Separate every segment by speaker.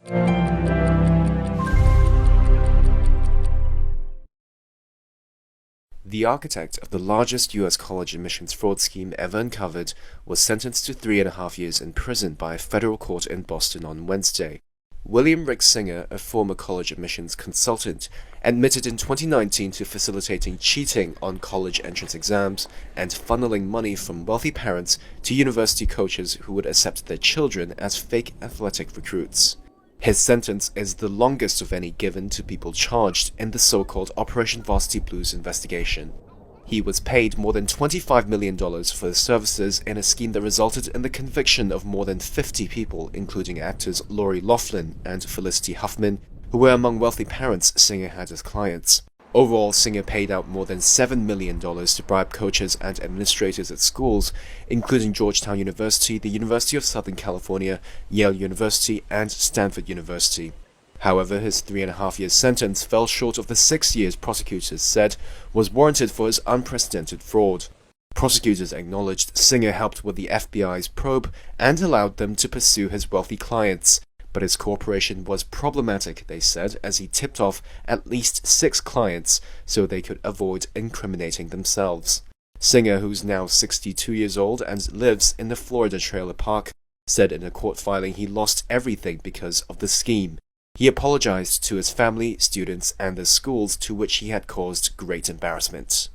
Speaker 1: The architect of the largest U.S. college admissions fraud scheme ever uncovered was sentenced to 3.5 years in prison by a federal court in Boston on Wednesday. William Rick Singer, a former college admissions consultant, admitted in 2019 to facilitating cheating on college entrance exams and funneling money from wealthy parents to university coaches who would accept their children as fake athletic recruits. His sentence is the longest of any given to people charged in the so-called Operation Varsity Blues investigation. He was paid more than $25 million for his services in a scheme that resulted in the conviction of more than 50 people, including actors Loughlin and Felicity Huffman, who were among wealthy parents Singer had as clients. Overall, Singer paid out more than $7 million to bribe coaches and administrators at schools, including Georgetown University, the University of Southern California, Yale University, and Stanford University. However, his 3.5-year sentence fell short of the 6 years prosecutors said was warranted for his unprecedented fraud. Prosecutors acknowledged Singer helped with the FBI's probe and allowed them to pursue his wealthy clients. But his cooperation was problematic, they said, as he tipped off at least 6 clients so they could avoid incriminating themselves. Singer, who's now 62 years old and lives in the Florida trailer park, said in a court filing he lost everything because of the scheme. He apologized to his family, students, and the schools to which he had caused great embarrassment.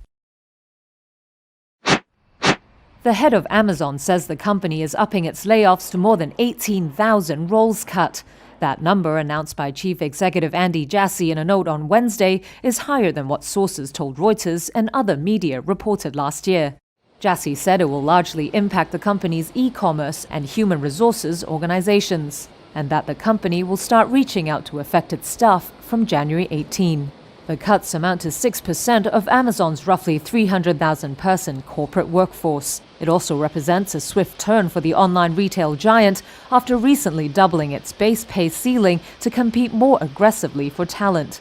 Speaker 2: The head of Amazon says the company is upping its layoffs to more than 18,000 roles cut. That number, announced by Chief Executive Andy Jassy in a note on Wednesday, is higher than what sources told Reuters and other media reported last year. Jassy said it will largely impact the company's e-commerce and human resources organizations, and that the company will start reaching out to affected staff from January 18. The cuts amount to 6% of Amazon's roughly 300,000-person corporate workforce. It also represents a swift turn for the online retail giant after recently doubling its base pay ceiling to compete more aggressively for talent.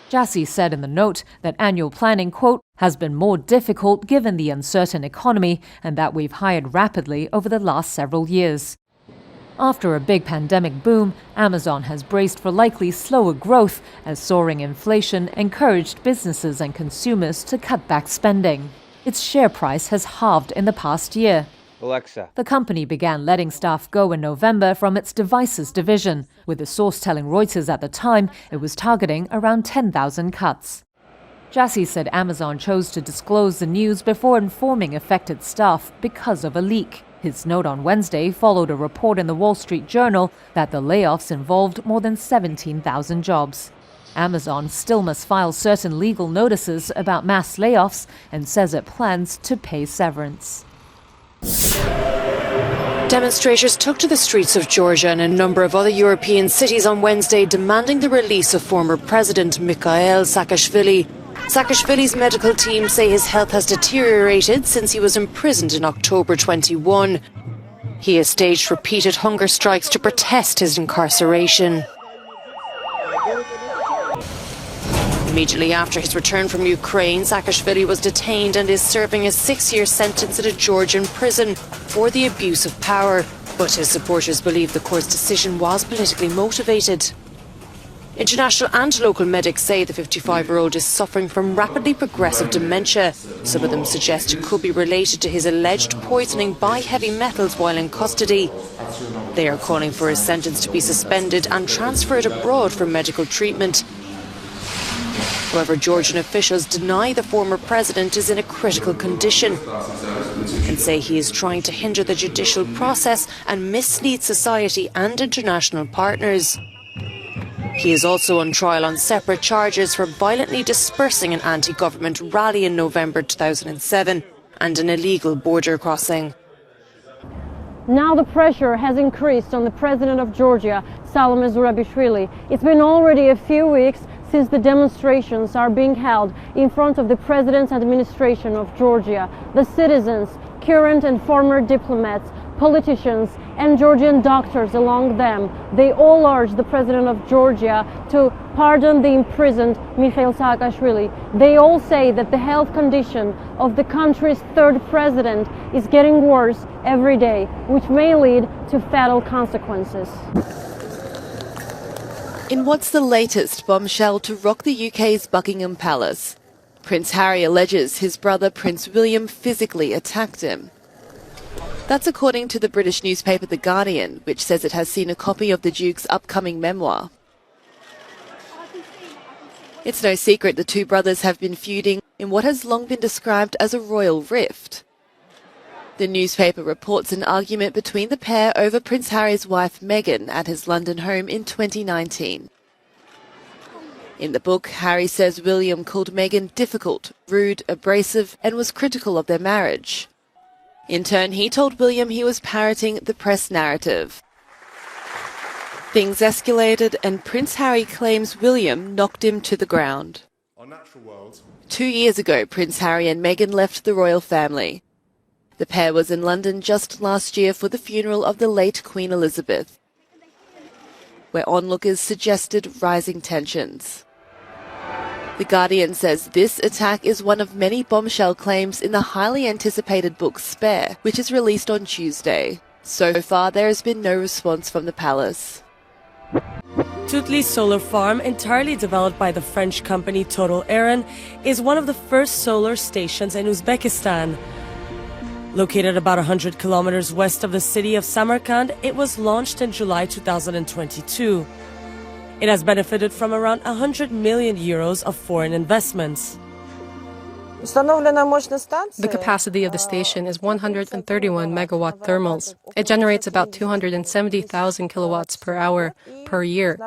Speaker 2: Jassy said in the note that annual planning, quote, has been more difficult given the uncertain economy and that we've hired rapidly over the last several years. After a big pandemic boom, Amazon has braced for likely slower growth as soaring inflation encouraged businesses and consumers to cut back spending. Its share price has halved in the past year.
Speaker 3: Alexa.
Speaker 2: The company began letting staff go in November from its devices division, with a source telling Reuters at the time it was targeting around 10,000 cuts. Jassy said Amazon chose to disclose the news before informing affected staff because of a leak. His note on Wednesday followed a report in the Wall Street Journal that the layoffs involved more than 17,000 jobs. Amazon still must file certain legal notices about mass layoffs and says it plans to pay severance.
Speaker 4: Demonstrators took to the streets of Georgia and a number of other European cities on Wednesday demanding the release of former President Mikheil Saakashvili. Saakashvili's medical team say his health has deteriorated since he was imprisoned in October 21. He has staged repeated hunger strikes to protest his incarceration. Immediately after his return from Ukraine, Saakashvili was detained and is serving a 6-year sentence at a Georgian prison for the abuse of power. But his supporters believe the court's decision was politically motivated. International and local medics say the 55-year-old is suffering from rapidly progressive dementia. Some of them suggest it could be related to his alleged poisoning by heavy metals while in custody. They are calling for his sentence to be suspended and transferred abroad for medical treatment. However, Georgian officials deny the former president is in a critical condition and say he is trying to hinder the judicial process and mislead society and international partners. He is also on trial on separate charges for violently dispersing an anti-government rally in November 2007 and an illegal border crossing.
Speaker 5: Now the pressure has increased on the president of Georgia, Salome Zurabishvili. It's been already a few weeks since the demonstrations are being held in front of the president's administration of Georgia. The citizens, current and former diplomats, politicians and Georgian doctors along them, they all urge the president of Georgia to pardon the imprisoned Mikheil Saakashvili. They all say that the health condition of the country's third president is getting worse every day, which may lead to fatal consequences.
Speaker 4: In what's the latest bombshell to rock the UK's Buckingham Palace, Prince Harry alleges his brother Prince William physically attacked him. That's according to the British newspaper The Guardian, which says it has seen a copy of the Duke's upcoming memoir. It's no secret the two brothers have been feuding in what has long been described as a royal rift. The newspaper reports an argument between the pair over Prince Harry's wife Meghan at his London home in 2019. In the book, Harry says William called Meghan difficult, rude, abrasive, and was critical of their marriage. In turn, he told William he was parroting the press narrative. Things escalated, and Prince Harry claims William knocked him to the ground. 2 years ago, Prince Harry and Meghan left the royal family. The pair was in London just last year for the funeral of the late Queen Elizabeth, where onlookers suggested rising tensions. The Guardian says this attack is one of many bombshell claims in the highly anticipated book Spare, which is released on Tuesday. So far, there has been no response from the palace.
Speaker 3: Tutli solar farm, entirely developed by the French company Total Eren, is one of the first solar stations in Uzbekistan. Located about 100 kilometers west of the city of Samarkand, it was launched in July 2022. It has benefited from around 100 million euros of foreign investments.
Speaker 6: The capacity of the station is 131 megawatt thermals. It generates about 270,000 kilowatts per hour per year,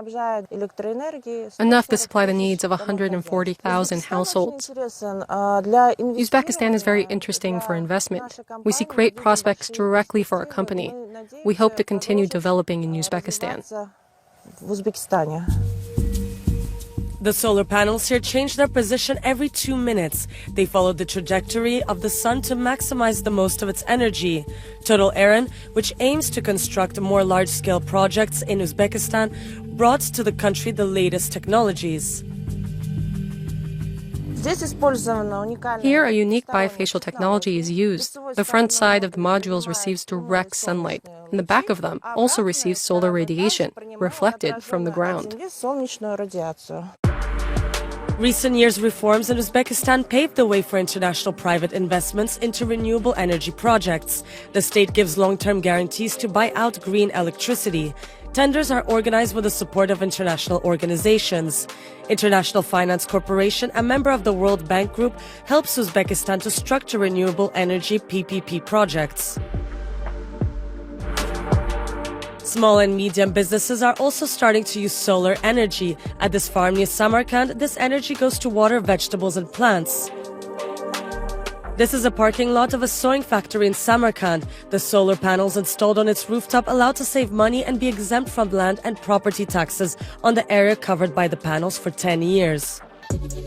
Speaker 6: enough to supply the needs of 140,000 households. Uzbekistan is very interesting for investment. We see great prospects directly for our company. We hope to continue developing in Uzbekistan.
Speaker 3: The solar panels here change their position every 2 minutes. They follow the trajectory of the sun to maximize the most of its energy. Total Eren, which aims to construct more large-scale projects in Uzbekistan, brought to the country the latest technologies.
Speaker 6: Here, a unique bifacial technology is used. The front side of the modules receives direct sunlight, and the back of them also receives solar radiation, reflected from the ground.
Speaker 3: Recent years' reforms in Uzbekistan paved the way for international private investments into renewable energy projects. The state gives long-term guarantees to buy out green electricity. Tenders are organized with the support of international organizations. International Finance Corporation, a member of the World Bank Group, helps Uzbekistan to structure renewable energy PPP projects. Small and medium businesses are also starting to use solar energy. At this farm near Samarkand, this energy goes to water vegetables and plants. This is a parking lot of a sewing factory in Samarkand. The solar panels installed on its rooftop allow to save money and be exempt from land and property taxes on the area covered by the panels for 10 years.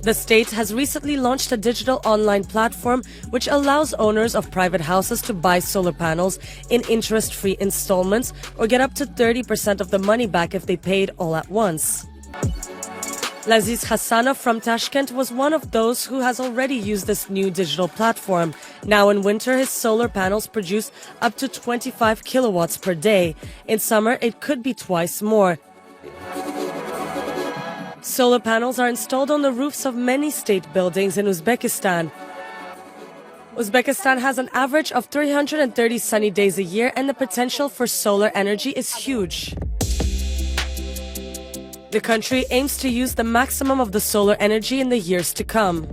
Speaker 3: The state has recently launched a digital online platform which allows owners of private houses to buy solar panels in interest-free installments or get up to 30% of the money back if they paid all at once. Laziz Hassanov from Tashkent was one of those who has already used this new digital platform. Now in winter, his solar panels produce up to 25 kilowatts per day. In summer, it could be twice more. Solar panels are installed on the roofs of many state buildings in Uzbekistan. Uzbekistan has an average of 330 sunny days a year, and the potential for solar energy is huge. The country aims to use the maximum of the solar energy in the years to come.